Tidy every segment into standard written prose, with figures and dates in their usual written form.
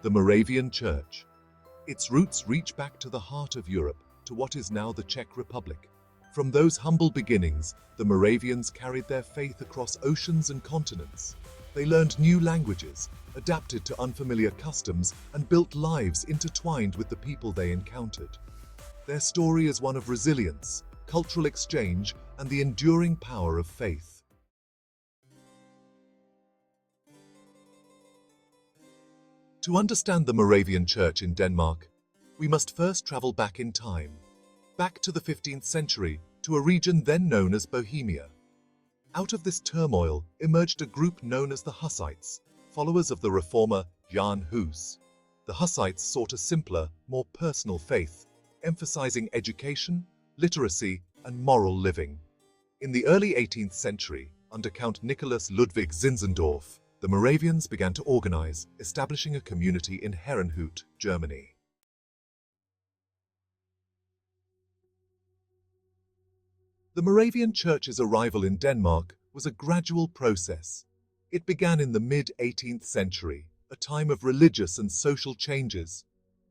The Moravian Church. Its roots reach back to the heart of Europe, to what is now the Czech Republic. From those humble beginnings, the Moravians carried their faith across oceans and continents. They learned new languages, adapted to unfamiliar customs, and built lives intertwined with the people they encountered. Their story is one of resilience, cultural exchange, and the enduring power of faith. To understand the Moravian Church in Denmark, we must first travel back in time, back to the 15th century, to a region then known as Bohemia. Out of this turmoil emerged a group known as the Hussites, followers of the reformer Jan Hus. The Hussites sought a simpler, more personal faith, emphasizing education, literacy, and moral living. In the early 18th century, under Count Nicholas Ludwig Zinzendorf, the Moravians began to organize, establishing a community in Herrnhut, Germany. The Moravian Church's arrival in Denmark was a gradual process. It began in the mid-18th century, a time of religious and social changes.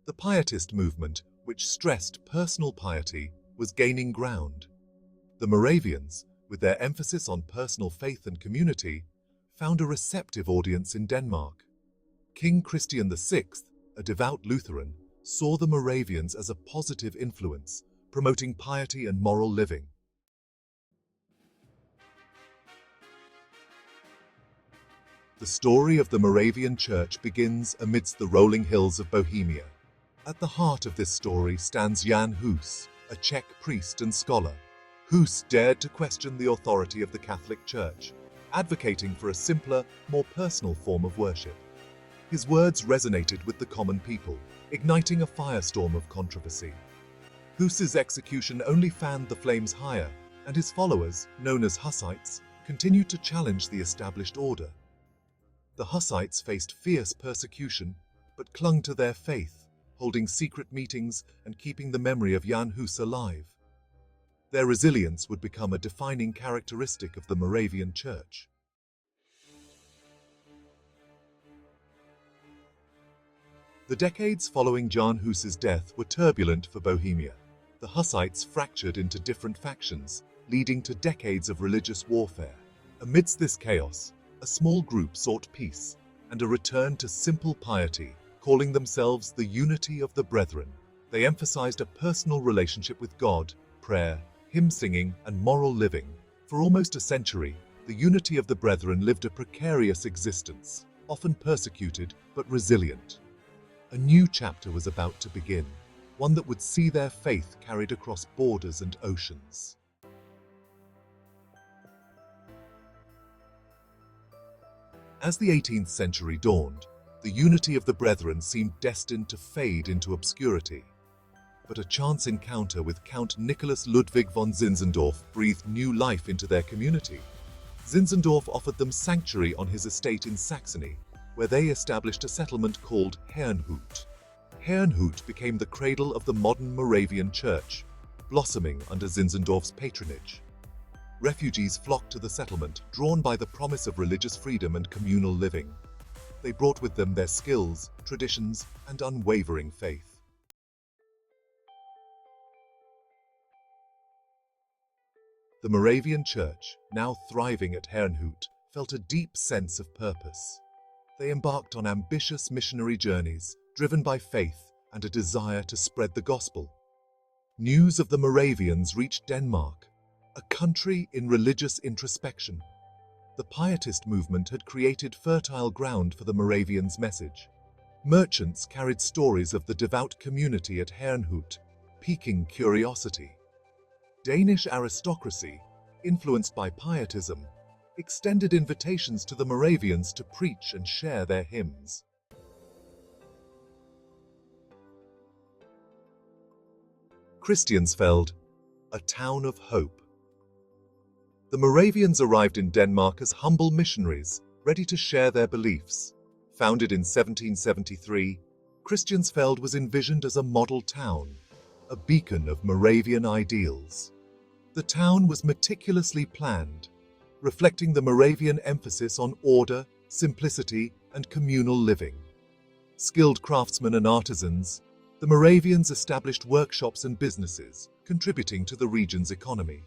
The Pietist movement, which stressed personal piety, was gaining ground. The Moravians, with their emphasis on personal faith and community, found a receptive audience in Denmark. King Christian VI, a devout Lutheran, saw the Moravians as a positive influence, promoting piety and moral living. The story of the Moravian Church begins amidst the rolling hills of Bohemia. At the heart of this story stands Jan Hus, a Czech priest and scholar. Hus dared to question the authority of the Catholic Church, advocating for a simpler, more personal form of worship. His words resonated with the common people, igniting a firestorm of controversy. Hus's execution only fanned the flames higher, and his followers, known as Hussites, continued to challenge the established order. The Hussites faced fierce persecution, but clung to their faith, holding secret meetings and keeping the memory of Jan Hus alive. Their resilience would become a defining characteristic of the Moravian Church. The decades following Jan Hus's death were turbulent for Bohemia. The Hussites fractured into different factions, leading to decades of religious warfare. Amidst this chaos, a small group sought peace and a return to simple piety, calling themselves the Unity of the Brethren. They emphasized a personal relationship with God, prayer, hymn singing, and moral living. For almost a century, the Unity of the Brethren lived a precarious existence, often persecuted but resilient. A new chapter was about to begin, one that would see their faith carried across borders and oceans. As the 18th century dawned, the unity of the Brethren seemed destined to fade into obscurity. But a chance encounter with Count Nicholas Ludwig von Zinzendorf breathed new life into their community. Zinzendorf offered them sanctuary on his estate in Saxony, where they established a settlement called Herrnhut. Herrnhut became the cradle of the modern Moravian Church, blossoming under Zinzendorf's patronage. Refugees flocked to the settlement, drawn by the promise of religious freedom and communal living. They brought with them their skills, traditions, and unwavering faith. The Moravian Church, now thriving at Herrnhut, felt a deep sense of purpose. They embarked on ambitious missionary journeys, driven by faith and a desire to spread the gospel. News of the Moravians reached Denmark, a country in religious introspection. The Pietist movement had created fertile ground for the Moravians' message. Merchants carried stories of the devout community at Herrnhut, piquing curiosity. Danish aristocracy, influenced by Pietism, extended invitations to the Moravians to preach and share their hymns. Christiansfeld, a town of hope. The Moravians arrived in Denmark as humble missionaries, ready to share their beliefs. Founded in 1773, Christiansfeld was envisioned as a model town, a beacon of Moravian ideals. The town was meticulously planned, reflecting the Moravian emphasis on order, simplicity, and communal living. Skilled craftsmen and artisans, the Moravians established workshops and businesses, contributing to the region's economy.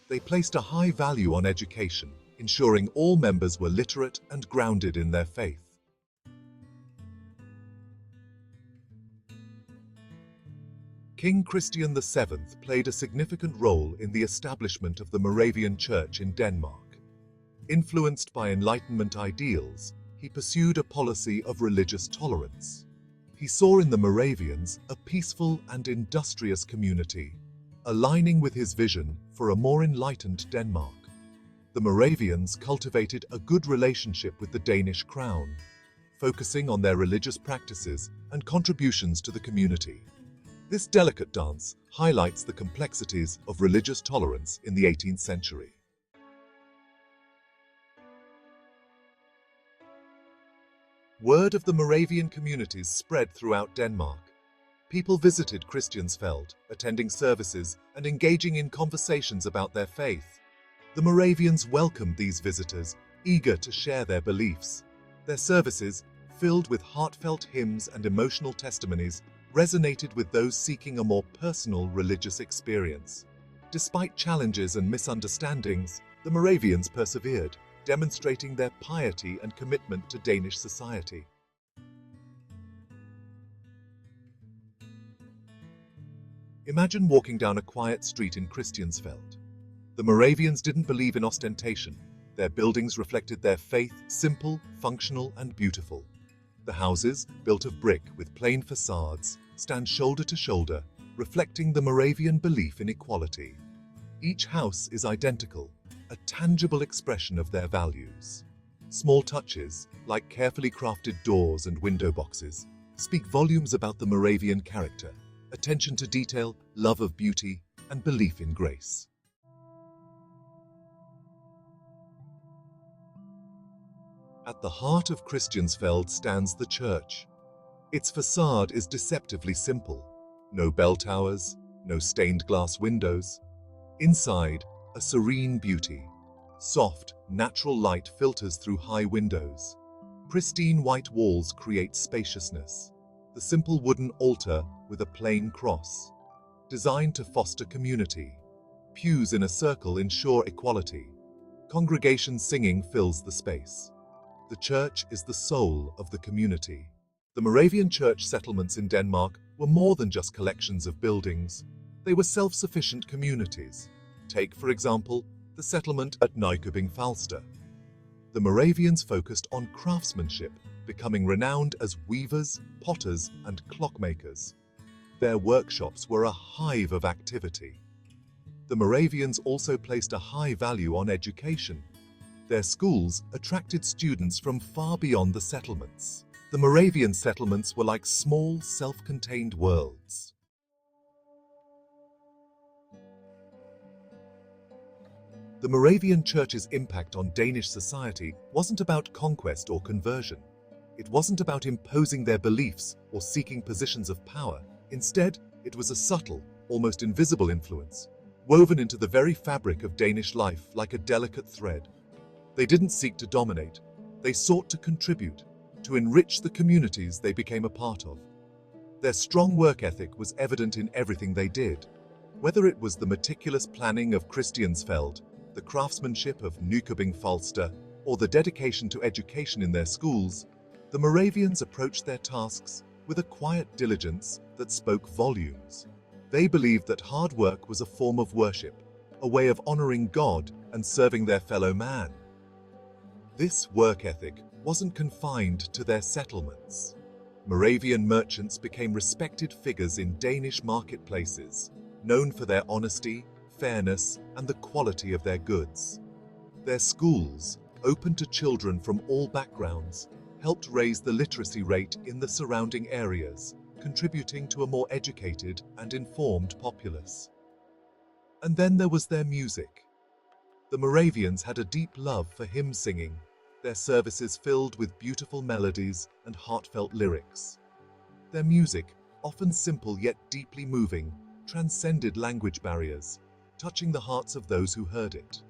They placed a high value on education, ensuring all members were literate and grounded in their faith. King Christian VII played a significant role in the establishment of the Moravian Church in Denmark. Influenced by Enlightenment ideals, he pursued a policy of religious tolerance. He saw in the Moravians a peaceful and industrious community, aligning with his vision for a more enlightened Denmark. The Moravians cultivated a good relationship with the Danish crown, focusing on their religious practices and contributions to the community. This delicate dance highlights the complexities of religious tolerance in the 18th century. Word of the Moravian communities spread throughout Denmark. People visited Christiansfeld, attending services and engaging in conversations about their faith. The Moravians welcomed these visitors, eager to share their beliefs. Their services, filled with heartfelt hymns and emotional testimonies, resonated with those seeking a more personal religious experience. Despite challenges and misunderstandings, the Moravians persevered, demonstrating their piety and commitment to Danish society. Imagine walking down a quiet street in Christiansfeld. The Moravians didn't believe in ostentation. Their buildings reflected their faith, simple, functional, and beautiful. The houses, built of brick with plain facades, stand shoulder to shoulder, reflecting the Moravian belief in equality. Each house is identical, a tangible expression of their values. Small touches, like carefully crafted doors and window boxes, speak volumes about the Moravian character, attention to detail, love of beauty, and belief in grace. At the heart of Christiansfeld stands the church. Its facade is deceptively simple. No bell towers, no stained glass windows. Inside, a serene beauty. Soft, natural light filters through high windows. Pristine white walls create spaciousness. The simple wooden altar with a plain cross. Designed to foster community. Pews in a circle ensure equality. Congregation singing fills the space. The church is the soul of the community. The Moravian church settlements in Denmark were more than just collections of buildings. They were self-sufficient communities. Take, for example, the settlement at Nykøbing Falster. The Moravians focused on craftsmanship, becoming renowned as weavers, potters, and clockmakers. Their workshops were a hive of activity. The Moravians also placed a high value on education. Their schools attracted students from far beyond the settlements. The Moravian settlements were like small, self-contained worlds. The Moravian Church's impact on Danish society wasn't about conquest or conversion. It wasn't about imposing their beliefs or seeking positions of power. Instead, it was a subtle, almost invisible influence, woven into the very fabric of Danish life like a delicate thread. They didn't seek to dominate. They sought to contribute, to enrich the communities they became a part of. Their strong work ethic was evident in everything they did. Whether it was the meticulous planning of Christiansfeld, the craftsmanship of Nykøbing Falster, or the dedication to education in their schools, the Moravians approached their tasks with a quiet diligence that spoke volumes. They believed that hard work was a form of worship, a way of honoring God and serving their fellow man. This work ethic wasn't confined to their settlements. Moravian merchants became respected figures in Danish marketplaces, known for their honesty, fairness, and the quality of their goods. Their schools, open to children from all backgrounds, helped raise the literacy rate in the surrounding areas, contributing to a more educated and informed populace. And then there was their music. The Moravians had a deep love for hymn singing, their services filled with beautiful melodies and heartfelt lyrics. Their music, often simple yet deeply moving, transcended language barriers, touching the hearts of those who heard it.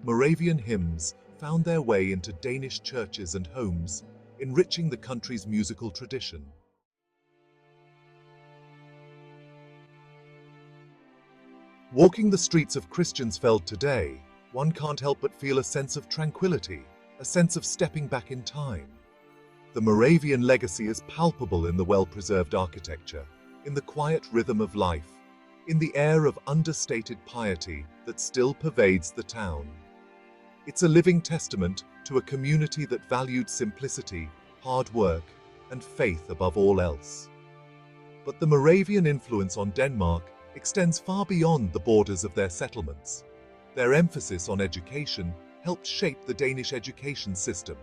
Moravian hymns found their way into Danish churches and homes, enriching the country's musical tradition. Walking the streets of Christiansfeld today, one can't help but feel a sense of tranquility, a sense of stepping back in time. The Moravian legacy is palpable in the well-preserved architecture, in the quiet rhythm of life, in the air of understated piety that still pervades the town. It's a living testament to a community that valued simplicity, hard work, and faith above all else. But the Moravian influence on Denmark extends far beyond the borders of their settlements. Their emphasis on education helped shape the Danish education system,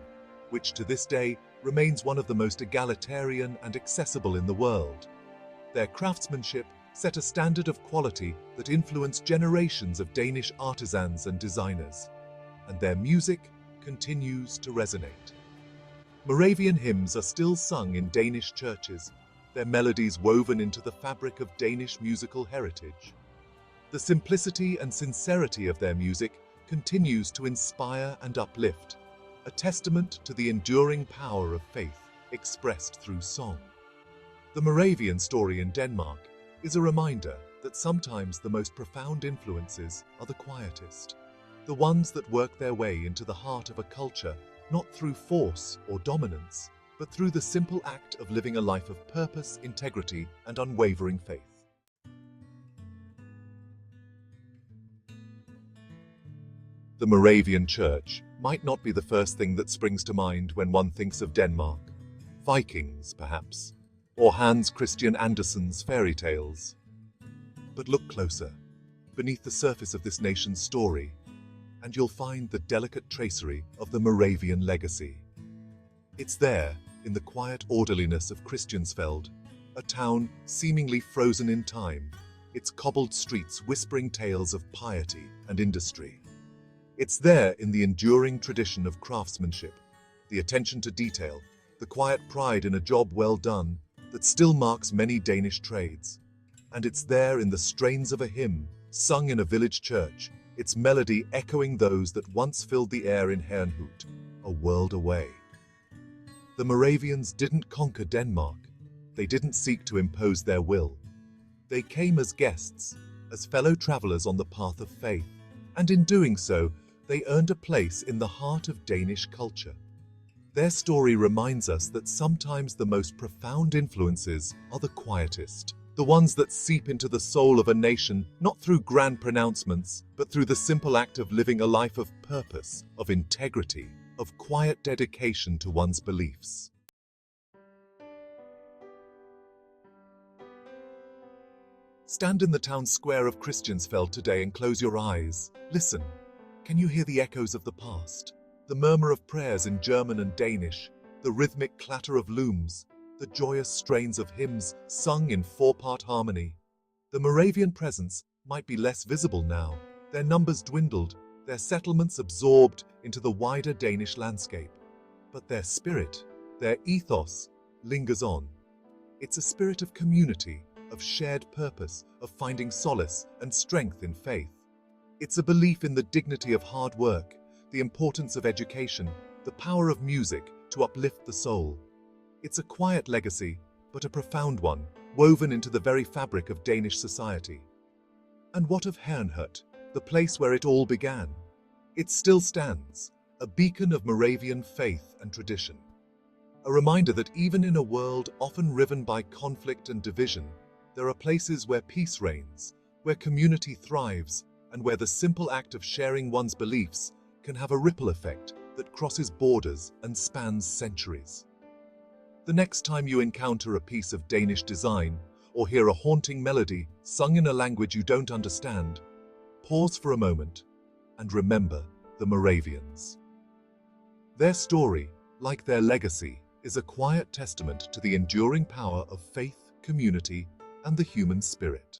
which to this day remains one of the most egalitarian and accessible in the world. Their craftsmanship set a standard of quality that influenced generations of Danish artisans and designers, and their music continues to resonate. Moravian hymns are still sung in Danish churches, their melodies woven into the fabric of Danish musical heritage. The simplicity and sincerity of their music continues to inspire and uplift, a testament to the enduring power of faith expressed through song. The Moravian story in Denmark is a reminder that sometimes the most profound influences are the quietest, the ones that work their way into the heart of a culture not through force or dominance, but through the simple act of living a life of purpose, integrity, and unwavering faith. The Moravian Church might not be the first thing that springs to mind when one thinks of Denmark. Vikings, perhaps, or Hans Christian Andersen's fairy tales. But look closer, beneath the surface of this nation's story, and you'll find the delicate tracery of the Moravian legacy. It's there, in the quiet orderliness of Christiansfeld, a town seemingly frozen in time, its cobbled streets whispering tales of piety and industry. It's there in the enduring tradition of craftsmanship, the attention to detail, the quiet pride in a job well done that still marks many Danish trades. And it's there in the strains of a hymn, sung in a village church, its melody echoing those that once filled the air in Herrnhut, a world away. The Moravians didn't conquer Denmark. They didn't seek to impose their will. They came as guests, as fellow travelers on the path of faith, and in doing so, they earned a place in the heart of Danish culture. Their story reminds us that sometimes the most profound influences are the quietest, the ones that seep into the soul of a nation not through grand pronouncements, but through the simple act of living a life of purpose, of integrity, of quiet dedication to one's beliefs. Stand in the town square of Christiansfeld today and close your eyes. Listen. Can you hear the echoes of the past? The murmur of prayers in German and Danish, the rhythmic clatter of looms, the joyous strains of hymns sung in four-part harmony. The Moravian presence might be less visible now, their numbers dwindled, their settlements absorbed into the wider Danish landscape. But their spirit, their ethos, lingers on. It's a spirit of community, of shared purpose, of finding solace and strength in faith. It's a belief in the dignity of hard work, the importance of education, the power of music to uplift the soul. It's a quiet legacy, but a profound one, woven into the very fabric of Danish society. And what of Herrnhut, the place where it all began? It still stands, a beacon of Moravian faith and tradition. A reminder that even in a world often riven by conflict and division, there are places where peace reigns, where community thrives, and where the simple act of sharing one's beliefs can have a ripple effect that crosses borders and spans centuries. The next time you encounter a piece of Danish design or hear a haunting melody sung in a language you don't understand, pause for a moment and remember the Moravians. Their story, like their legacy, is a quiet testament to the enduring power of faith, community, and the human spirit.